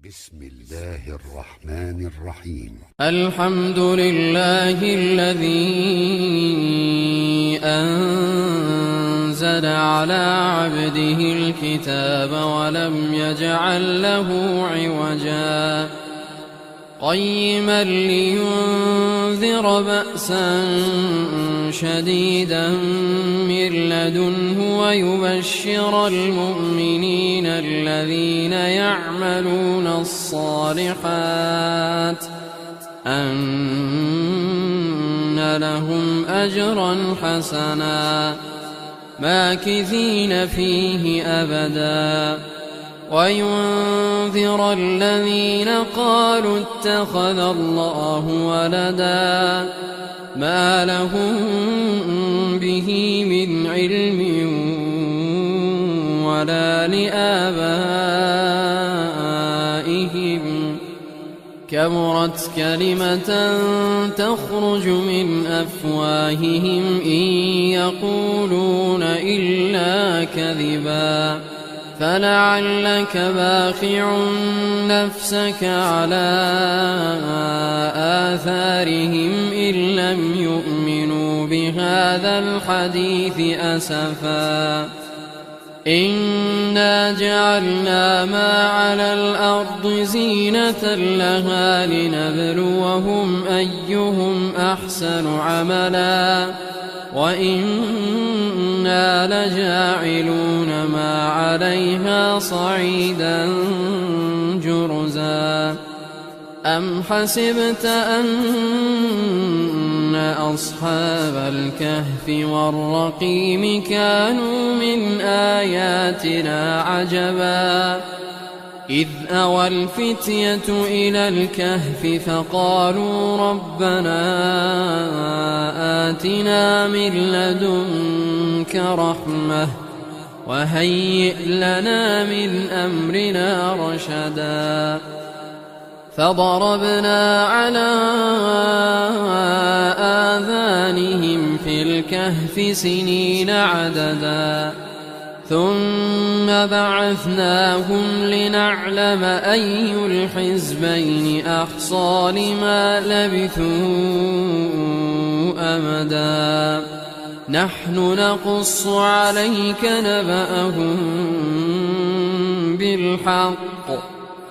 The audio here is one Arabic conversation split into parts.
بسم الله الرحمن الرحيم. الحمد لله الذي أنزل على عبده الكتاب ولم يجعل له عوجا قيما لينذر بأسا شديدا من لدنه ويبشر المؤمنين الذين يعملون الصالحات أن لهم أجرا حسنا ماكثين فيه أبدا وينذر الذين قالوا اتخذ الله ولدا ما لهم به من علم ولا لآبائهم كبرت كلمة تخرج من أفواههم إن يقولون إلا كذبا فلعلك باخع نفسك على آثارهم إن لم يؤمنوا بهذا الحديث أسفا إنا جعلنا ما على الأرض زينة لها لنبلوهم أيهم أحسن عملا وإنا لجاعلون ما عليها صعيدا جرزا أم حسبت أن أصحاب الكهف والرقيم كانوا من آياتنا عجبا إذ أوى الفتية إلى الكهف فقالوا ربنا آتنا من لدنك رحمة وهيئ لنا من أمرنا رشدا فضربنا على آذانهم في الكهف سنين عددا ثم بعثناهم لنعلم أي الحزبين أحصى لما لبثوا أمدا نحن نقص عليك نبأهم بالحق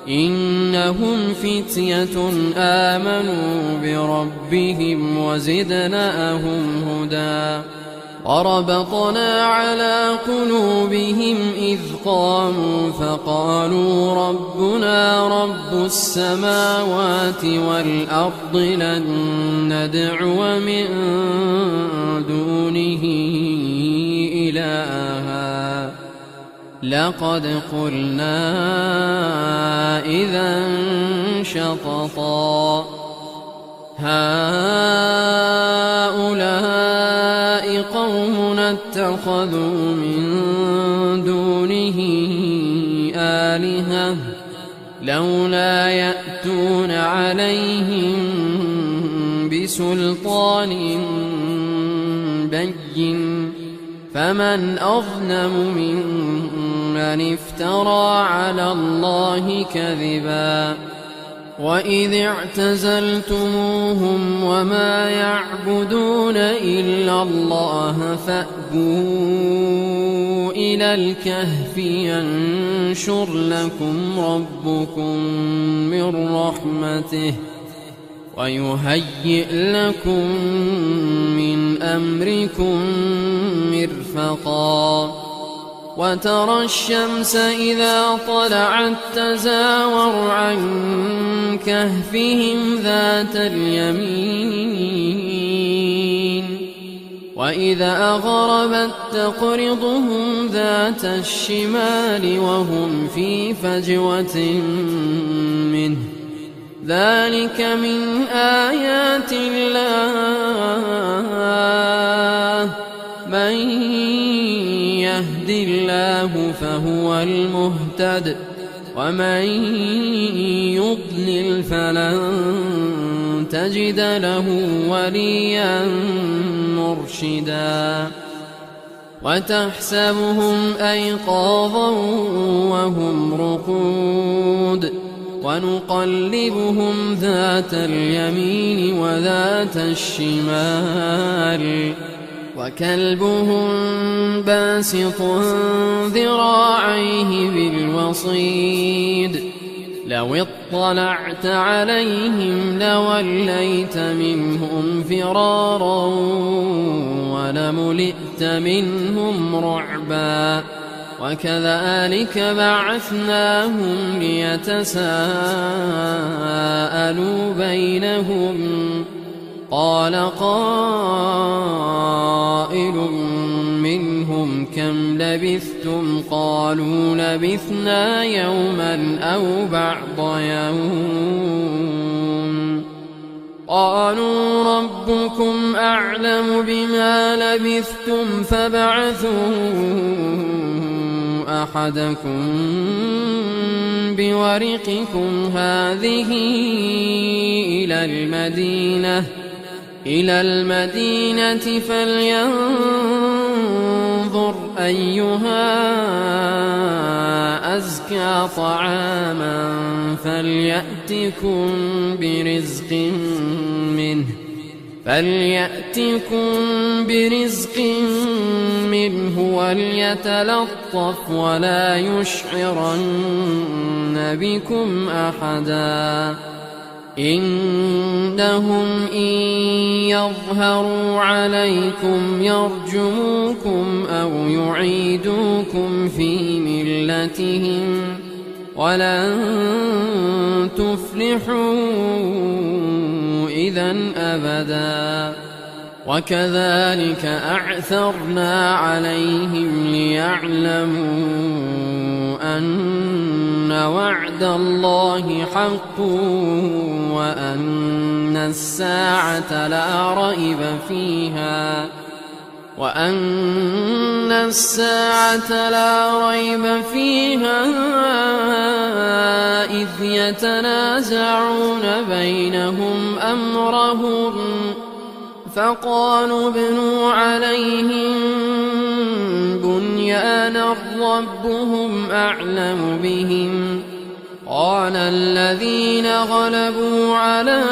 إنهم فتية آمنوا بربهم وزدناهم هدى وربطنا على قلوبهم إذ قاموا فقالوا ربنا رب السماوات والأرض لن ندعو من دونه إلها لقد قلنا إذا شططا هؤلاء قومنا اتخذوا من دونه آلهة لولا يأتون عليهم بسلطان بين فمن أظلم ممن افترى على الله كذبا وإذ اعتزلتموهم وما يعبدون إلا الله فأووا إلى الكهف ينشر لكم ربكم من رحمته ويهيئ لكم من أمركم مرفقا وترى الشمس إذا طلعت تزاور عن كهفهم ذات اليمين وإذا أغربت تقرضهم ذات الشمال وهم في فجوة منه ذلك من آيات الله من يهد الله فهو المهتد ومن يضلل فلن تجد له وليا مرشدا وتحسبهم أيقاظا وهم رقود ونقلبهم ذات اليمين وذات الشمال وكلبهم باسط ذراعيه بالوصيد لو اطلعت عليهم لوليت منهم فرارا ولملئت منهم رعبا وكذلك بعثناهم ليتساءلوا بينهم قال قائل منهم كم لبثتم قالوا لبثنا يوما أو بعض يوم قالوا ربكم أعلم بما لبثتم فابعثوا أحدكم بورقكم هذه إلى المدينة فلينظر أيها أزكى طعاما فليأتكم برزق منه وليتلطف ولا يشعرن بكم أحدا إنهم إن يظهروا عليكم يرجموكم أو يعيدوكم في ملتهم ولن تفلحوا إذا أبدا وكذلك أعثرنا عليهم ليعلموا أن وعد الله حق وأن الساعة لا ريب فيها إذ يتنازعون بينهم أمرهم فقالوا ابنوا عليهم بنيانا ربهم أعلم بهم قال الذين غلبوا على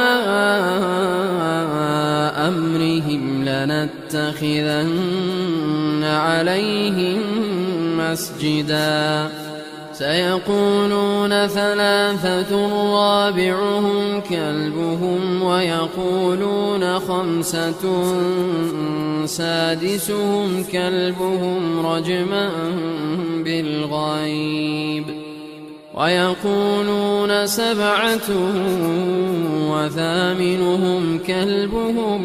أمرهم لنتخذن عليهم مسجدا سيقولون ثلاثة رابعهم كلبهم ويقولون خمسة سادسهم كلبهم رجما بالغيب ويقولون سبعة وثامنهم كلبهم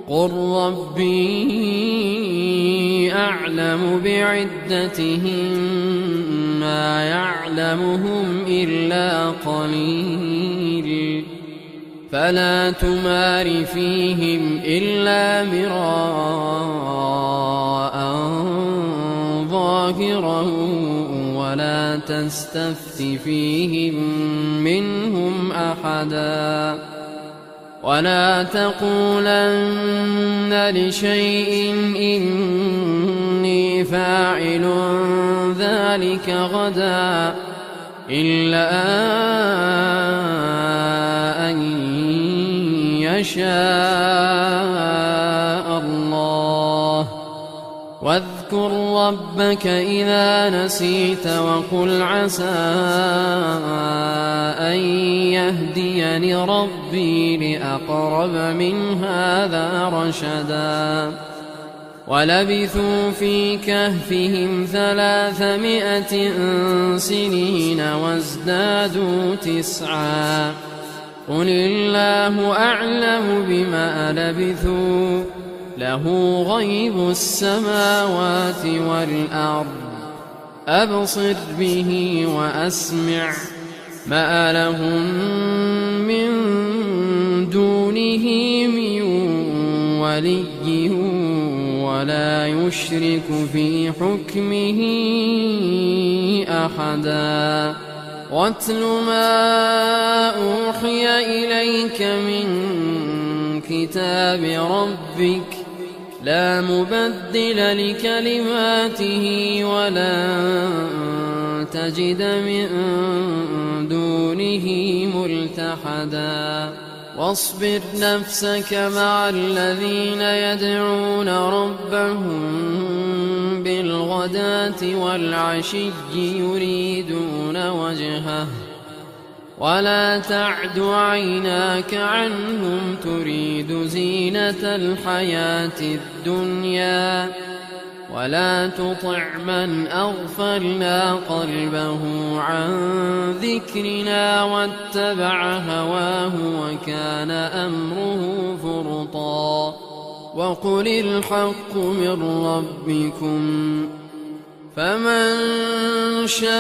قل ربي أعلم بعدتهم ما يعلمهم إلا قليل فلا تمار فيهم إلا مراء ظاهرا ولا تستفت فيهم منهم أحدا ولا تقولن لشيء إني فاعل ذلك غدا إلا أن يشاء الله واذكر ربك إذا نسيت وقل عسى أن يهديني ربي لأقرب من هذا رشدا ولبثوا في كهفهم 300 سنين وازدادوا 9 قل الله أعلم بما لبثوا له غيب السماوات والأرض أبصر به وأسمع ما لهم من دونه من ولي ولا يشرك في حكمه أحدا واتل ما أوحي إليك من كتاب ربك لا مبدل لكلماته ولن تجد من دونه ملتحدا واصبر نفسك مع الذين يدعون ربهم بالغداة والعشي يريدون وجهه ولا تعد عيناك عنهم تريد زينة الحياة الدنيا ولا تطع من أغفلنا قلبه عن ذكرنا واتبع هواه وكان أمره فرطا وقل الحق من ربكم فمن شاء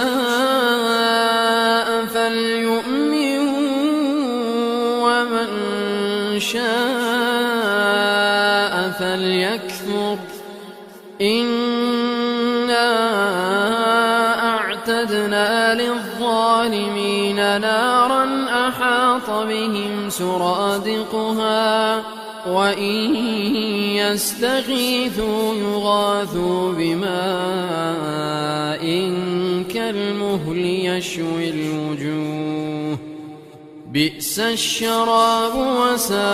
فليؤمن ومن شاء فليكفر إنا أعتدنا للظالمين نارا أحاط بهم سرادقها وإن يستغيثوا يغاثوا بماء كالمهل يشوي الوجوه بئس الشراب وساءت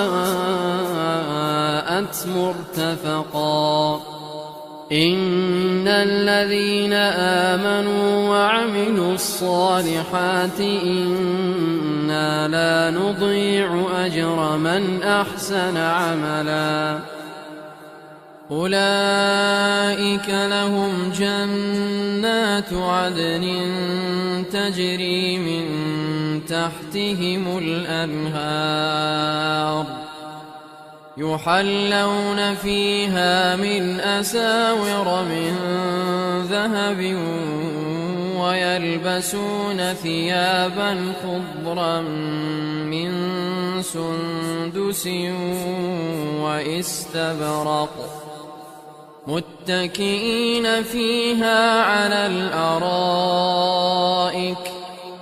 مرتفقا إن الذين آمنوا وعملوا الصالحات إنا لا نضيع أجر من أحسن عملا أولئك لهم جنات عدن تجري من تحتهم الأنهار يحلون فيها من أساور من ذهب ويلبسون ثيابا خضرا من سندس واستبرق متكئين فيها على الأرائك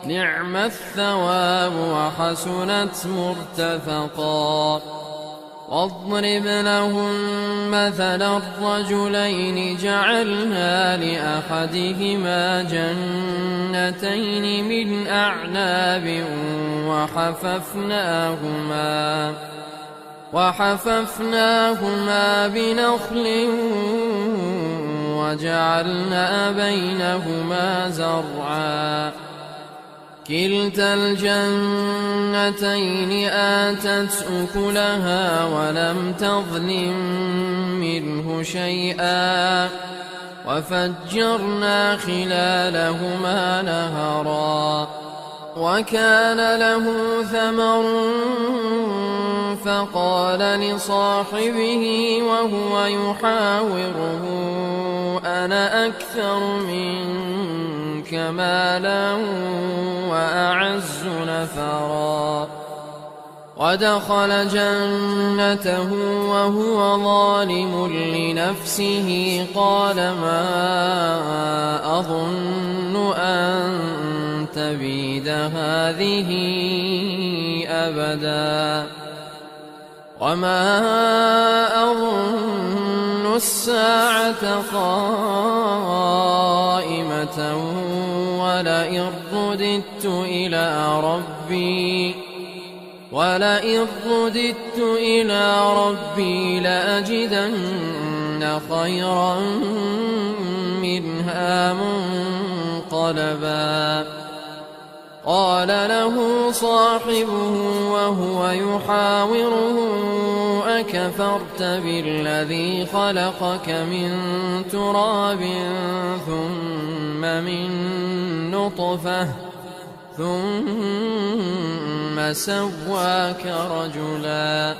نعم الثواب وحسنت مرتفقا واضرب لهم مثلا الرجلين جعلنا لأحدهما جنتين من أعناب وحففناهما بنخل وجعلنا بينهما زرعا كلتا الجنتين آتت أكلها ولم تظلم منه شيئا وفجرنا خلالهما نهرا وكان له ثمر فقال لصاحبه وهو يحاوره أنا أكثر منك مالا وأعز نفرا ودخل جنته وهو ظالم لنفسه قال ما أظن أن تبيد هذه أبدا وما أظن الساعة قائمة ولئن رددت إلى ربي لأجدن خيرا منها منقلبا قال له صاحبه وهو يحاوره أكفرت بالذي خلقك من تراب ثم من نطفة ثم سواك رجلا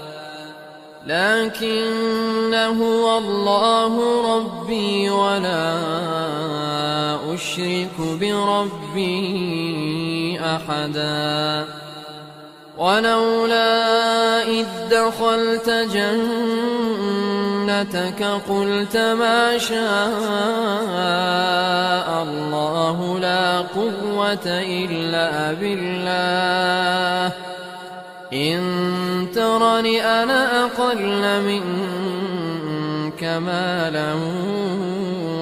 لكن هو الله ربي ولا أشرك بربي أحدا ولولا إذ دخلت جنتك قلت ما شاء الله لا قوة إلا بالله إن ترني أنا أقل منك مالا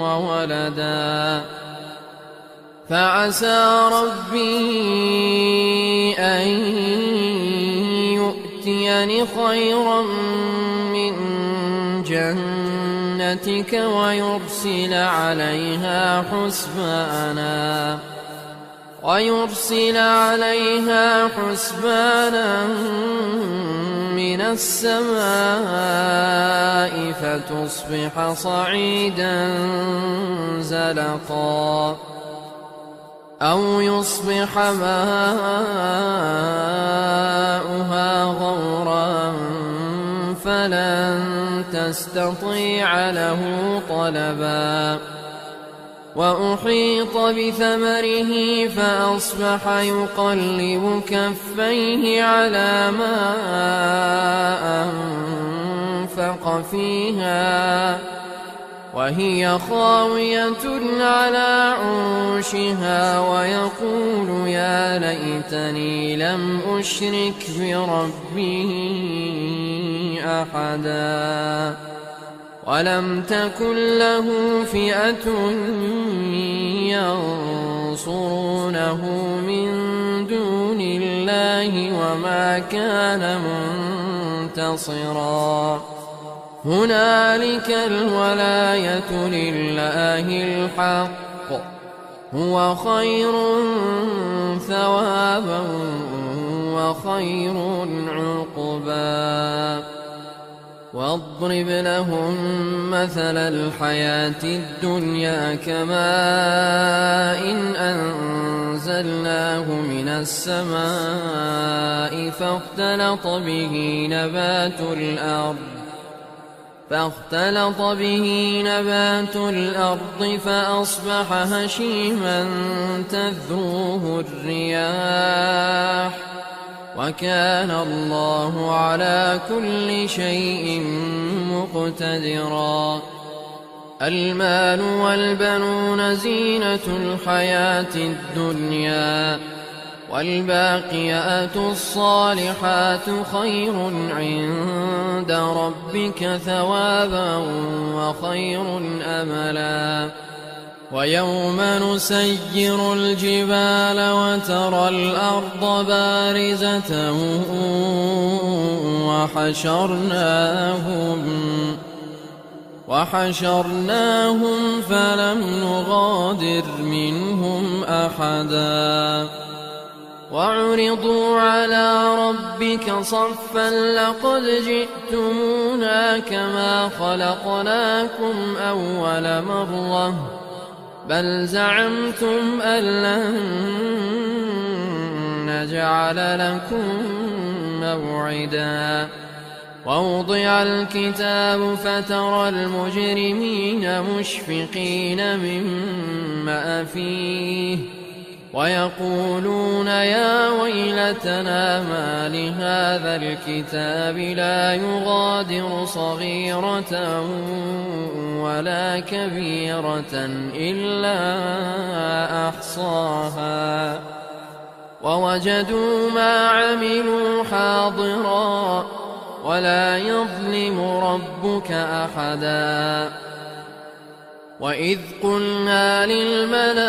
وولدا فعسى ربي أن يؤتيني خيرا من جنتك ويرسل عليها حسبانا من السماء فتصبح صعيدا زلقا أو يصبح ماؤها غورا فلن تستطيع له طلبا وأحيط بثمره فأصبح يقلب كفيه على ما أنفق فيها وهي خاوية على عروشها ويقول يا ليتني لم أشرك بربي أحدا ولم تكن له فئة ينصرونه من دون الله وما كان منتصرا هنالك الولاية لله الحق هو خير ثوابا وخير عقبا واضرب لهم مثل الحياة الدنيا كماء أنزلناه من السماء فاختلط به نبات الأرض فأصبح هشيما تذروه الرياح وكان الله على كل شيء مقتدرا المال والبنون زينة الحياة الدنيا والباقيات الصالحات خير عند ربك ثوابا وخير أملا ويوم نسير الجبال وترى الأرض بارزة وحشرناهم فلم نغادر منهم أحدا وعرضوا على ربك صفا لقد جئتمونا كما خلقناكم أول مرة بل زعمتم أن لن نجعل لكم موعدا ووضع الكتاب فترى المجرمين مشفقين مما فيه ويقولون يا ويلتنا ما لهذا الكتاب لا يغادر صغيرة ولا كبيرة إلا أحصاها ووجدوا ما عملوا حاضرا ولا يظلم ربك أحدا وإذ قلنا للملائكة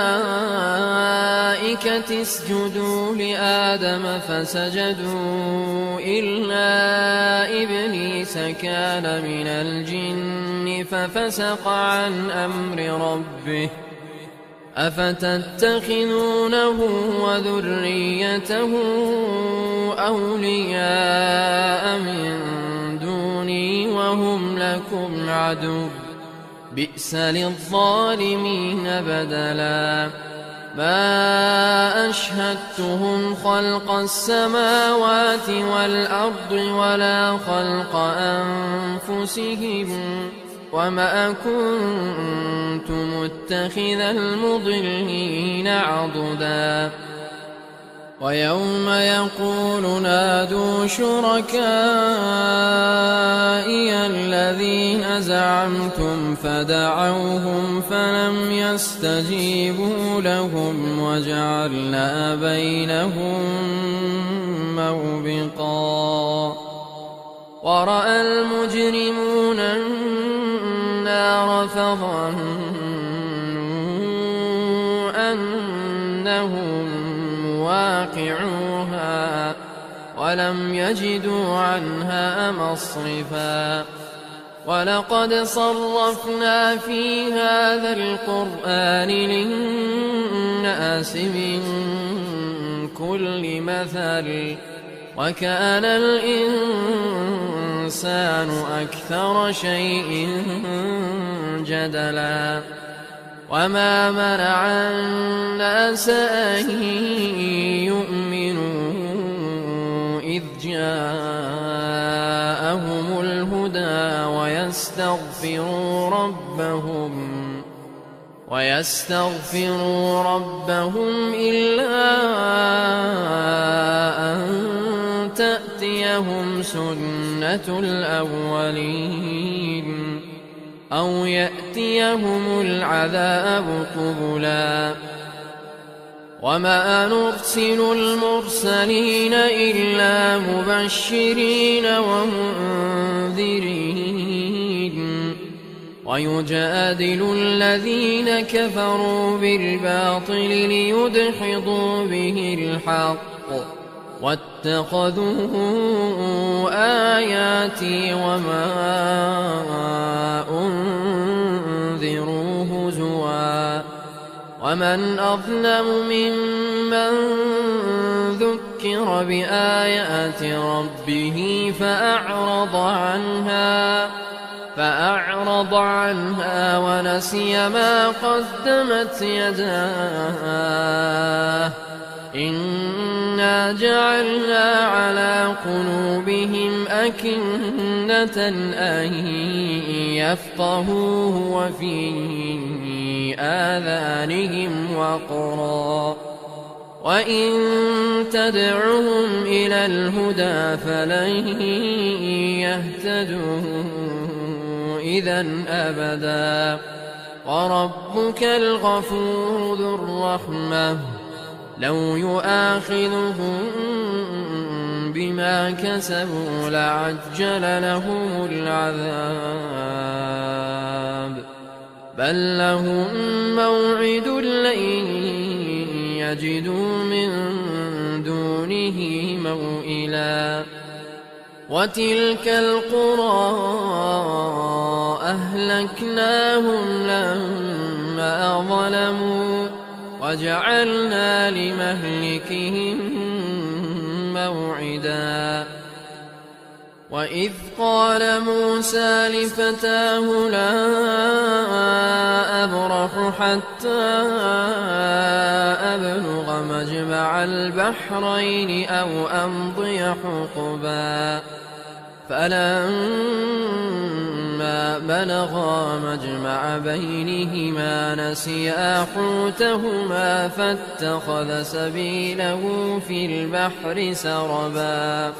اسجدوا لآدم فسجدوا إلا إبليس كان من الجن ففسق عن أمر ربه أفتتخذونه وذريته أولياء من دوني وهم لكم عدو بئس للظالمين بدلا ما أشهدتهم خلق السماوات والأرض ولا خلق أنفسهم وما كنت متخذ المضلين عضدا ويوم يقول نادوا شركائي الذين زعمتم فدعوهم فلم يستجيبوا لهم وجعلنا بينهم موبقا ورأى المجرمون النار فظنوا أنهم مواقعوها ولم يجدوا عنها مصرفا ولقد صرفنا في هذا القرآن للناس من كل مثل وكان الإنسان أكثر شيء جدلا وما منع الناس أن يؤمنوا إذ جاءهم الهدى ويستغفروا ربهم إلا أن تأتيهم سنة الأولين أو يأتيهم العذاب قبلا وما نرسل المرسلين إلا مبشرين ومنذرين ويجادل الذين كفروا بالباطل ليدحضوا به الحق واتخذوا آياتي وما أنذروا هزوا ومن أظلم ممن ذكر بآيات ربه فأعرض عنها ونسي ما قدمت يداه إنا جعلنا على قلوبهم أكنة أن يفقهوه وفي آذانهم وقرا وإن تدعهم إلى الهدى فلن يهتدوا إذا أبدا وربك الغفور ذو الرحمة لو يؤاخذهم بما كسبوا لعجل لهم العذاب بل لهم موعد لن يجدوا من دونه موئلا وتلك القرى أهلكناهم لما ظلموا وجعلنا لمهلكهم موعدا وإذ قال موسى لفتاه لا أبرح حتى أبلغ مجمع البحرين أو أمضي حقبا فلما بلغا مجمع بينهما نسيا حوتهما فاتخذ سبيله في البحر سربا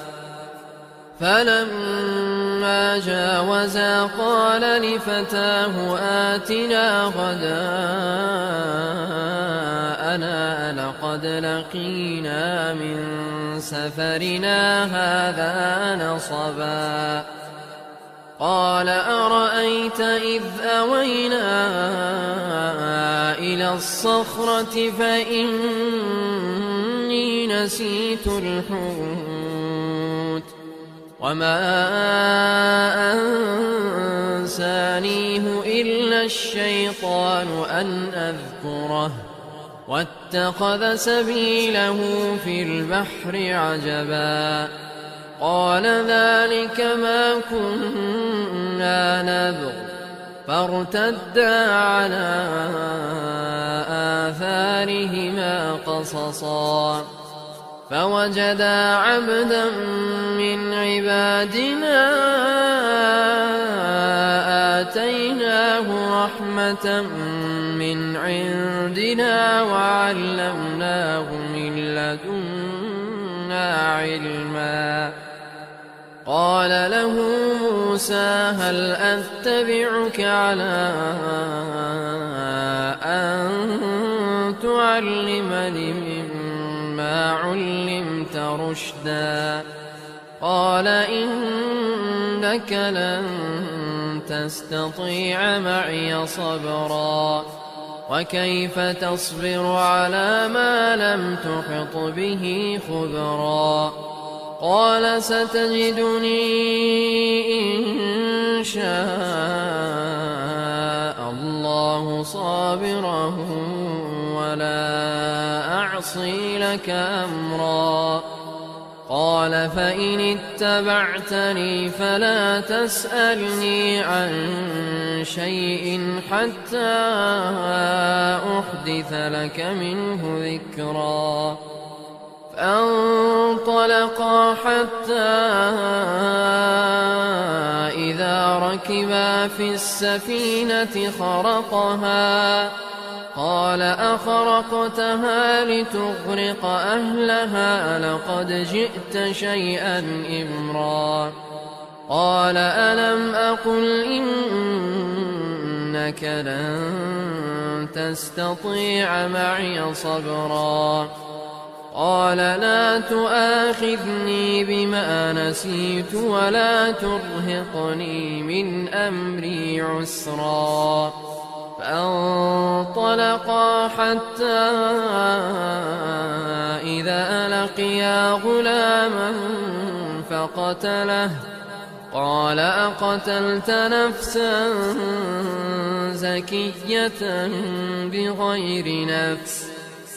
فلما جاوزا قال لفتاه آتنا غداءنا لقد لقينا من سفرنا هذا نصبا قال أرأيت إذ أوينا إلى الصخرة فإني نسيت الحوت وما أنسانيه إلا الشيطان أن أذكره واتخذ سبيله في البحر عجبا قال ذلك ما كنا نبغ فارتدا على آثارهما قصصا فوجدا عبدا من عبادنا آتيناه رحمة من عندنا وعلمناه من لدنا علما قال له موسى هل أتبعك على أن تعلمني مما علمت رشدا قال إنك لن تستطيع معي صبرا وكيف تصبر على ما لم تحط به خبرا قال ستجدني إن شاء الله صابرا ولا أعصي لك أمرا قال فإن اتبعتني فلا تسألني عن شيء حتى أحدث لك منه ذكرا فانطلقا حتى إذا ركبا في السفينة خرقها قال أخرقتها لتغرق أهلها لقد جئت شيئا إمرا قال ألم أقل إنك لن تستطيع معي صبرا قال لا تؤاخذني بما نسيت ولا ترهقني من أمري عسرا فانطلقا حتى إذا لقيا غلاما فقتله قال أقتلت نفسا زكية بغير نفس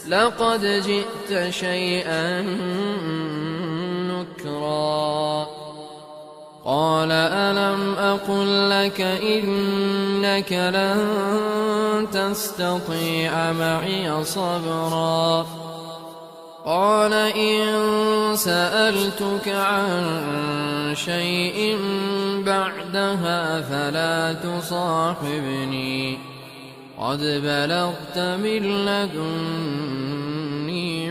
لقد جئت شيئا نكرا قال ألم أقل لك إنك لن تستطيع معي صبرا قال إن سألتك عن شيء بعدها فلا تصاحبني قد بلغت من لدني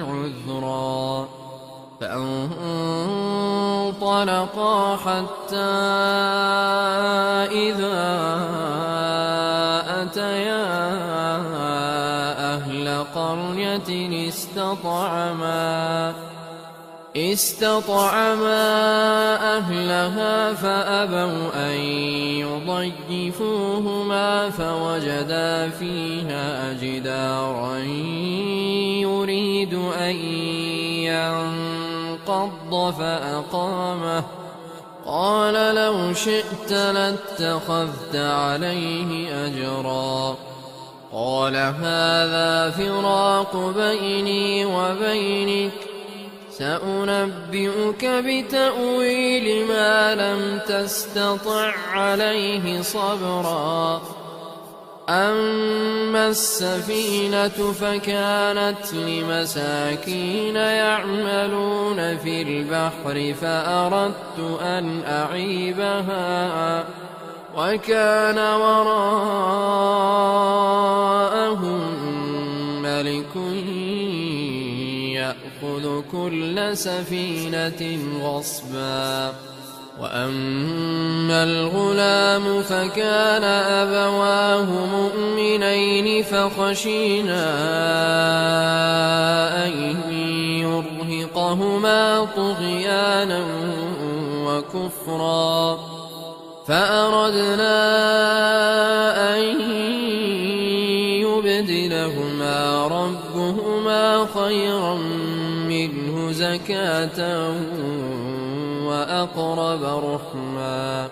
عذرا فانطلقا حتى إذا أتيا أهل قرية استطعما أهلها فأبوا أن يضيفوهما فوجدا فيها جدارا يريد أن ينقض فأقامه قال لو شئت لاتخذت عليه أجرا قال هذا فراق بيني وبينك سأنبئك بتأويل ما لم تستطع عليه صبرا أما السفينة فكانت لمساكين يعملون في البحر فأردت أن أعيبها وكان وراءهم ملك يأخذ كل سفينة غصبا وأما الغلام فكان أبواه مؤمنين فخشينا أن يرهقهما طغيانا وكفرا فأردنا أن يبدلهما ربهما خيرا منه زكاة وأقرب رحما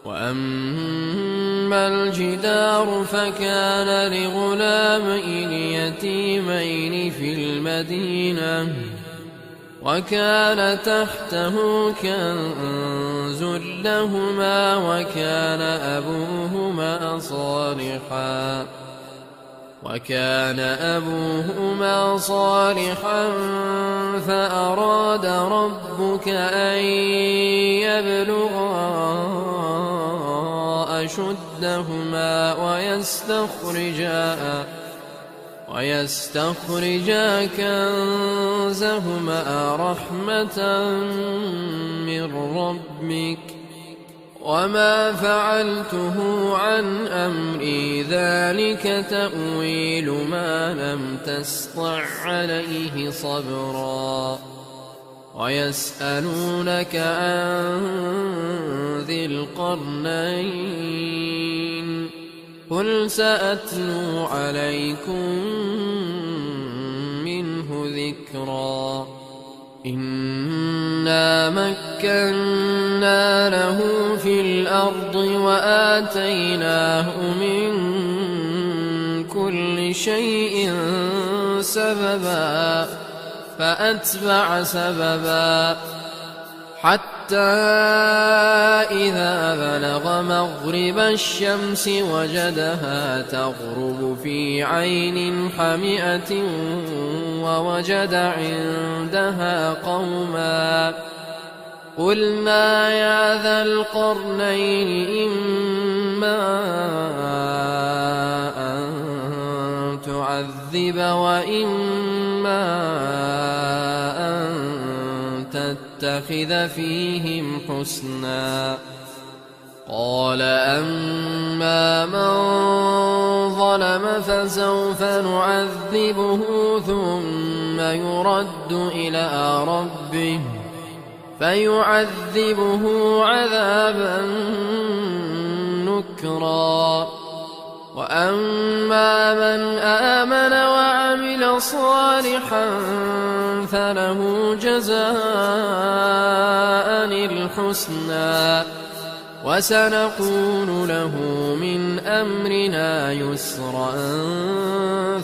وأما الجدار فكان لغلامين يتيمين في المدينة وكان تحته كنز لهما وكان أبوهما صالحا فأراد ربك أن يبلغا أشدهما ويستخرجا كنزهما رحمة من ربك وما فعلته عن أمري ذلك تأويل ما لم تسطع عليه صبرا ويسألونك عن ذي القرنين قل سأتلو عليكم منه ذكرا إنا مكنا له في الأرض وآتيناه من كل شيء سببا فأتبع سببا حتى إذا بلغ مغرب الشمس وجدها تغرب في عين حمئة ووجد عندها قوما قلنا يا ذا القرنين إما أن تعذب وإما أن تتخذ فيهم حسنا قال أما من ظلم فسوف نعذبه ثم يرد إلى ربه فيعذبه عذابا نكرا وأما من آمن وعمل صالحا فله جزاء الحسنى وسنقول له من أمرنا يسرا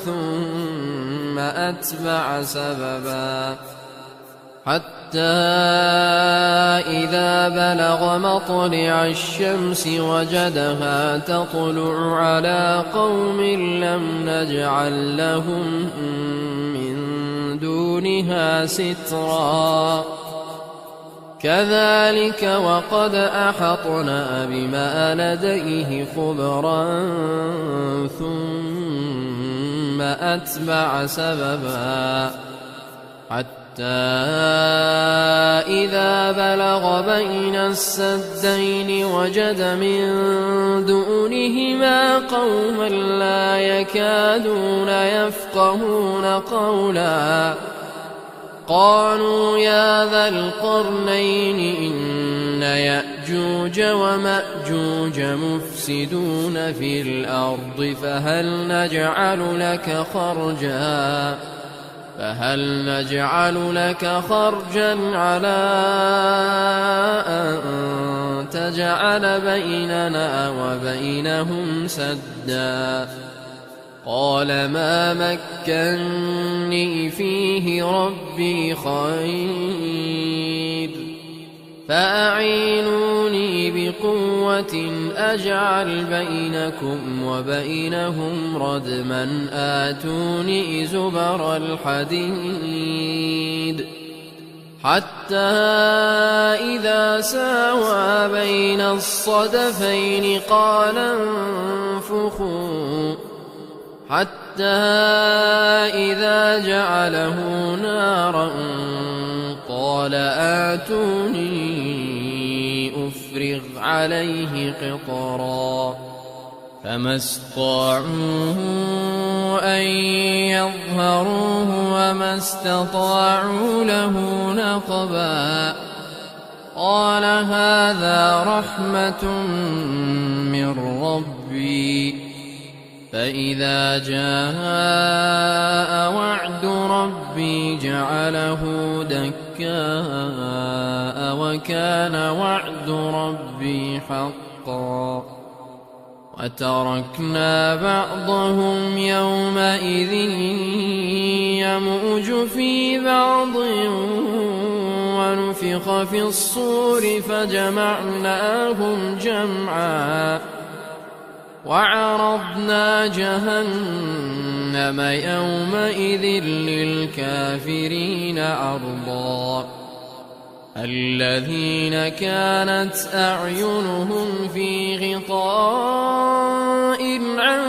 ثم أتبع سببا حتى إذا بلغ مطلع الشمس وجدها تطلع على قوم لم نجعل لهم من دونها سترا كذلك وقد أحطنا بما لديه خبرا ثم أتبع سببا حتى إذا بلغ بين السدين وجد من دونهما قوما لا يكادون يفقهون قولا قالوا يا ذا القرنين إن يأجوج ومأجوج مفسدون في الأرض فهل نجعل لك خرجا على أن تجعل بيننا وبينهم سدا قال ما مكني فيه ربي خير فأعينوني بقوة أجعل بينكم وبينهم ردما آتوني زبر الحديد حتى إذا ساوى بين الصدفين قال انفخوا حتى إذا جعله نارا قال آتوني أفرغ عليه قطرا فما استطاعوا أن يظهروه وما استطاعوا له نقبا قال هذا رحمة من ربي فإذا جاء وعد ربي جعله دكاء وكان وعد ربي حقا وتركنا بعضهم يومئذ يموج في بعض ونفخ في الصور فجمعناهم جمعا وعرضنا جهنم يومئذ للكافرين عرضا الذين كانت أعينهم في غطاء عن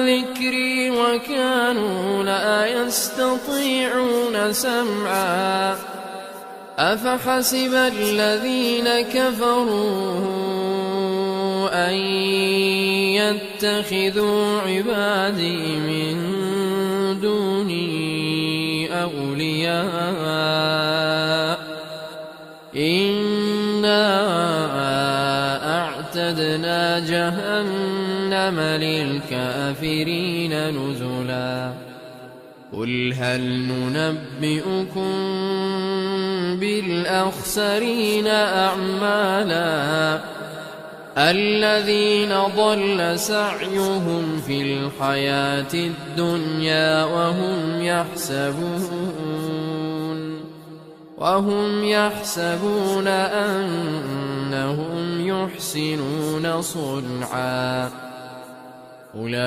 ذكري وكانوا لا يستطيعون سمعا أفحسب الذين كفروا أن يتخذوا عبادي من دوني أولياء إنا أعتدنا جهنم جهنم للكافرين نزلا قل هل ننبئكم بالأخسرين أعمالا الذين ضل سعيهم في الحياة الدنيا وهم يحسبون أنهم يحسنون صنعا أولئك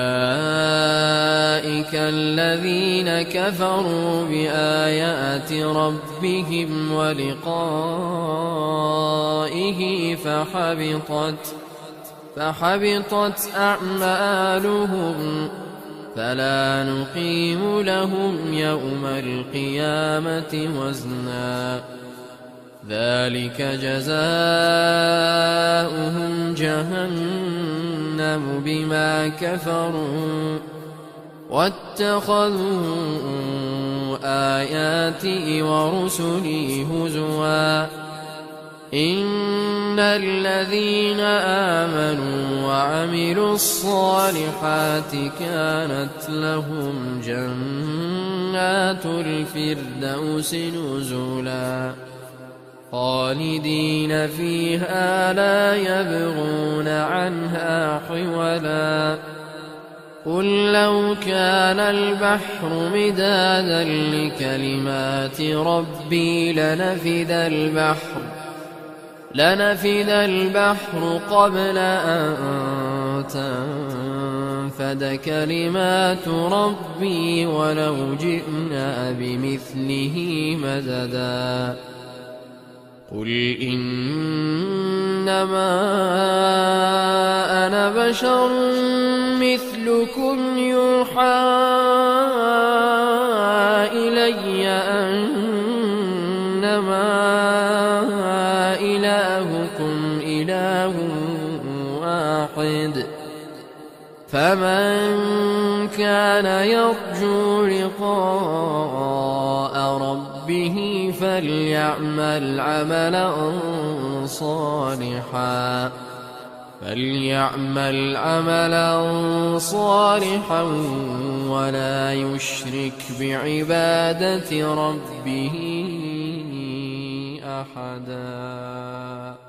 الذين كفروا بآيات ربهم ولقائه فحبطت أعمالهم فلا نقيم لهم يوم القيامة وزنا ذلك جزاؤهم جهنم بما كفروا واتخذوا آياتي ورسلي هزوا إن الذين آمنوا وعملوا الصالحات كانت لهم جنات الفردوس نزلا خالدين فيها لا يبغون عنها حولا قل لو كان البحر مدادا لكلمات ربي لنفد البحر قبل أن تنفد كلمات ربي ولو جئنا بمثله مددا قل إنما أنا بشر مثلكم يوحى إلي أنما إلهكم إله واحد فمن كان يرجو لقاء ربه فليعمل عملا صالحا ولا يشرك بعبادة ربه أحدا.